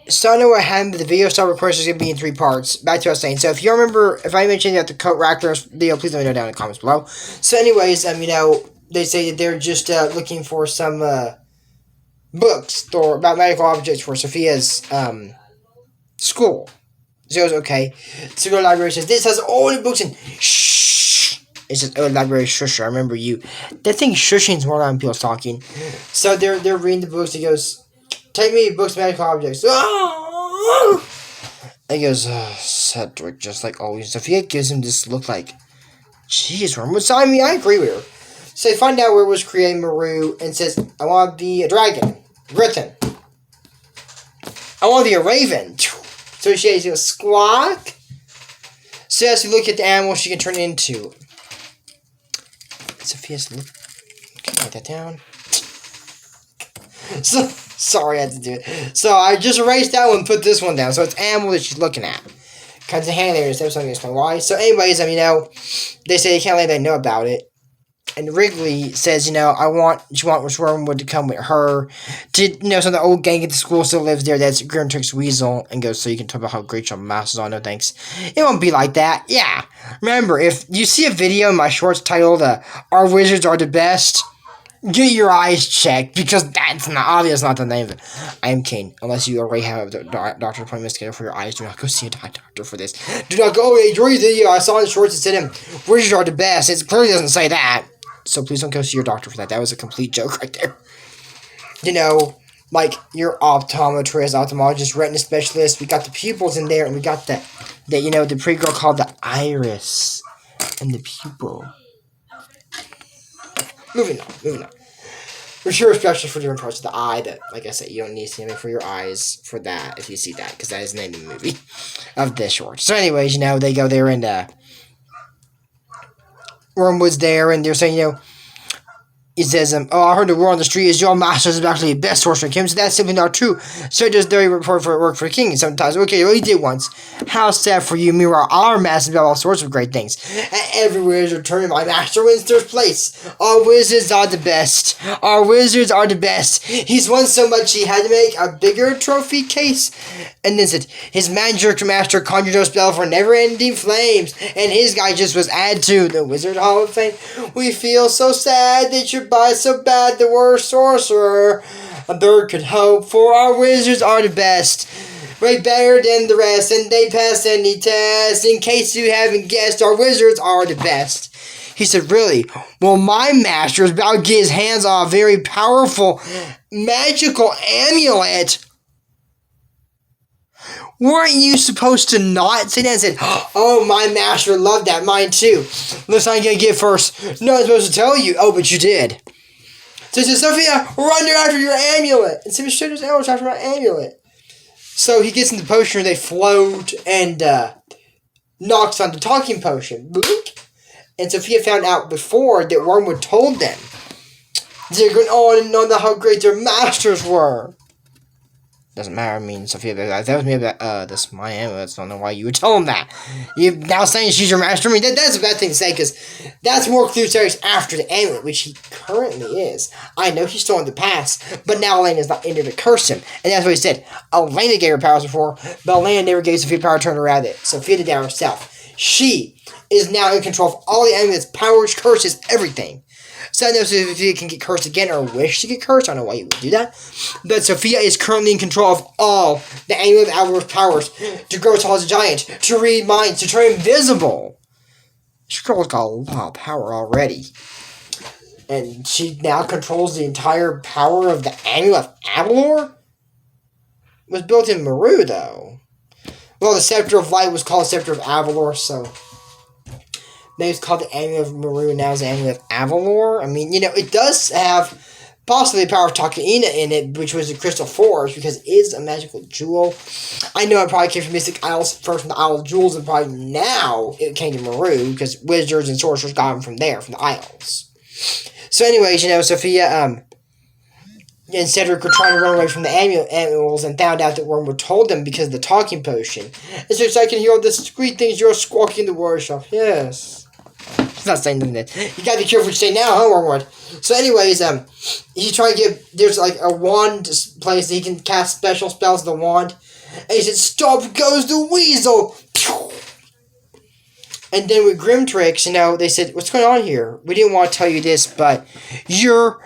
So I know what happened, but the video style recording is going to be in 3 parts. Back to what I was saying. So if you remember, if I mentioned that the coat rackers video, please let me know down in the comments below. So anyways, they say that they're just looking for some books about medical objects for Sofia's school. So it was okay. So the library says, this has all the books and shh. It says, oh, library shush. I remember you. That thing shushing is more than people talking. So they're reading the books. He goes, take me books, medical objects. Oh! He goes, Cedric, just like always. Sophia gives him this look like, jeez, Wormwood. So, I mean, I agree with her. So they find out where it was created Maru and says, I want to be a dragon. Griffin. I want to be a raven. So she goes, squawk. So as we look at the animal she can turn into. Sophia's look. Can I write that down? So, sorry I had to do it. So I just erased that one and put this one down. So it's animal that she's looking at. Comes in handy there instead of something to explain why. So anyways, they say they can't let anybody know about it. And Wrigley says, she wants Wormwood to come with her. So the old gang at the school still lives there. That's Grimtrick's Weasel. And goes, so you can talk about how great your mouse is on. No thanks. It won't be like that. Yeah. Remember, if you see a video in my shorts titled, Our Wizards Are the Best, get your eyes checked, because that's not the name of it. I am Kane. Unless you already have a doctor appointment scheduled for your eyes, do not go see a doctor for this. Do not go, enjoy the video. I saw in the shorts it said, Wizards are the best. It clearly doesn't say that. So please don't go see your doctor for that. That was a complete joke right there. Like your optometrist, ophthalmologist, retina specialist. We got the pupils in there, and we got the pretty girl called the iris and the pupil. Moving on. For sure, especially for different parts of the eye that, like I said, you don't need to see anything for your eyes for that if you see that, because that is the name of the movie of this short. So anyways, they go there and Wormwood's there, and they're saying, he says, I heard the word on the street is your master is actually the best sorcerer, Kim, so that's simply not true. So does their report for work for the king sometimes. Okay, well, he did once. How sad for you. Meanwhile, our master does all sorts of great things. And everywhere is returning, my master wins third place. Our wizards are the best. Our wizards are the best. He's won so much he had to make a bigger trophy case. And then said, his magic master conjured a spell for never-ending flames, and his guy just was added to the Wizard Hall of Fame. We feel so sad that you're by so bad the worst sorcerer a bird could hope, for our wizards are the best, way better than the rest, and they pass any test. In case you haven't guessed, our wizards are the best. He said, really? Well, my master is about to get his hands on a very powerful magical amulet. Weren't you supposed to not say that and said, oh, my master loved that, mine too. Listen, I'm going to get first. No one's supposed to tell you. Oh, but you did. So he says, Sophia, run after your amulet. And Sophia should his arrows after my amulet. So he gets in the potion, and they float, and knocks on the talking potion. And Sophia found out before that Wormwood told them. They're going on and on about how great their masters were. Doesn't matter. I mean, Sophia, that was me. That's my amulet. I don't know why you would tell him that. You now saying she's your master. I mean, that's a bad thing to say, because that's more clear series after the amulet, which he currently is. I know he's still in the past, but now Elena's not in there to curse him. And that's what he said. Elena gave her powers before, but Elena never gave Sophia power to turn around it. Sophia did that herself. She is now in control of all the amulets, powers, curses, everything. So I know Sophia can get cursed again, or wish to get cursed. I don't know why you would do that. But Sophia is currently in control of all the amulet of Alvar's powers. To grow tall as a giant, to read minds, to turn invisible. This girl's got a lot of power already. And she now controls the entire power of the amulet of Avalor? It was built in Maru, though. Well, the Scepter of Light was called Scepter of Avalor, so maybe it's called the Amulet of Maru, and now it's the Amulet of Avalor. I mean, it does have possibly the power of Talkeena in it, which was a crystal forge, because it is a magical jewel. I know it probably came from Mystic Isles, first from the Isle of Jewels, and probably now it came to Maru, because wizards and sorcerers got them from there, from the Isles. So anyways, Sophia, and Cedric were trying to run away from the animals and found out that Wormwood told them because of the talking potion. And so I can hear all the sweet things you're squawking in the workshop. Yes. not saying that. You gotta be careful what you say now, huh, Wormwood? So anyways, he's trying to get, there's like a wand place that he can cast special spells with the wand. And he said, "Stop goes the weasel!" And then with Grimtrix, they said, "What's going on here? We didn't want to tell you this, but your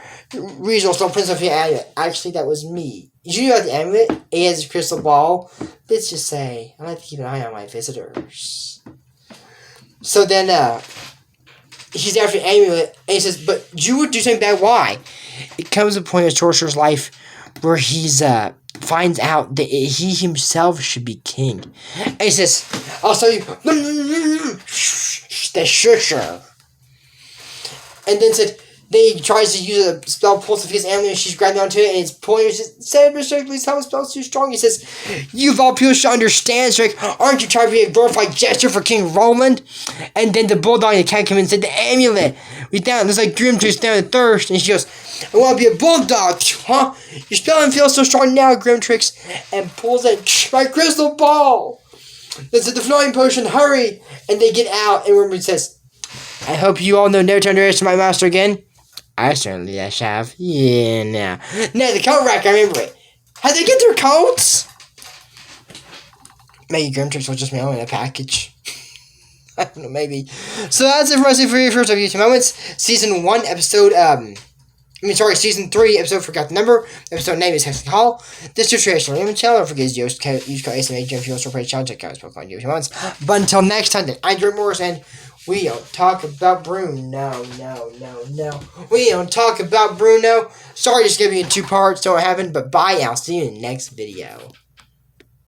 weasel stole Prince Sofia amulet." Actually, that was me. You know about the amulet? He has a crystal ball. Let's just say, I like to keep an eye on my visitors. So then, he's after the amulet, and he says, "But you would do something bad. Why?" It comes to a point in Sorcerer's life where he's, finds out that he himself should be king. And he says, "I'll tell you, the shusher." And then he tries to use a spell, pulls Sophia's amulet, and she's grabbing onto it, and it's pulling her. She says, "Say, Mr. please tell me spell's too strong." He says, "You of all people should understand, Strick. Aren't you trying to be a glorified jester for King Roland?" And then the bulldog and the cat come in and said, "The amulet. We down. There's like Grimtrix down in thirst." And she goes, "I want to be a bulldog, huh? Your spelling feels so strong now, Grimtrix." And pulls it, "My crystal ball." Then said, "The flying potion, hurry." And they get out, and Wormwood says, "I hope you all know never to underestimate my master again." "I certainly have." "Yeah, now. Now, the coat rack, I remember it. How'd they get their coats?" Maybe Grimtrix will just mail in a package. I don't know, maybe. So that's it for us for your first of YouTube moments. Season 1, episode, Season 3, episode Forgot the Number. Episode name is Hexley Hall. This is your traditional image channel. Don't forget to use code ASMH if you also play channel. Check out his Pokemon YouTube moments. But until next time, then, I'm Jordan Morris, and we don't talk about Bruno. No. We don't talk about Bruno. Sorry, just giving you 2 parts. Don't happen. But bye. I'll see you in the next video.